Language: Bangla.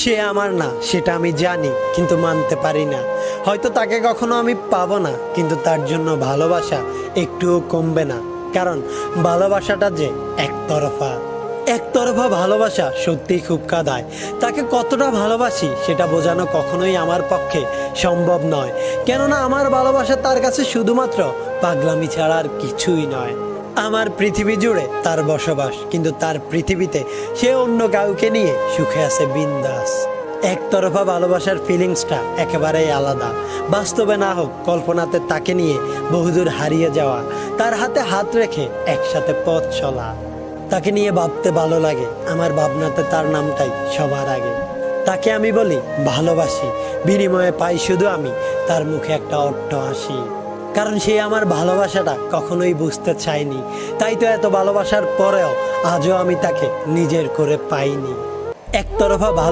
সে আমার না সেটা আমি জানি, কিন্তু মানতে পারি না। হয়তো তাকে কখনো আমি পাবো না, কিন্তু তার জন্য ভালোবাসা একটুও কমবে না। কারণ ভালোবাসাটা যে একতরফা। একতরফা ভালোবাসা সত্যিই খুব কাঁদায়। তাকে কতটা ভালোবাসি সেটা বোঝানো কখনোই আমার পক্ষে সম্ভব নয়। কেননা আমার ভালোবাসা তার কাছে শুধুমাত্র পাগলামি ছাড়া আর কিছুই নয়। আমার পৃথিবী জুড়ে তার বসবাস, কিন্তু তার পৃথিবীতে সে অন্য কাউকে নিয়ে সুখে আছে বিন্দাস। একতরফা ভালোবাসার ফিলিংসটা একেবারেই আলাদা। বাস্তবে না হোক, কল্পনাতে তাকে নিয়ে বহুদূর হারিয়ে যাওয়া, তার হাতে হাত রেখে একসাথে পথ চলা। তাকে নিয়ে ভাবতে ভালো লাগে, আমার ভাবনাতে তার নামটাই সবার আগে। তাকে আমি বলি ভালোবাসি, বিনিময়ে পাই শুধু আমি তার মুখে একটা অট্ট হাসি। কারণ সে আমার ভালোবাসাটা কখনোই বুঝতে চায়নি, তাই তো এত ভালোবাসার পরেও আজও আমি তাকে নিজের করে পাইনি। একতরফা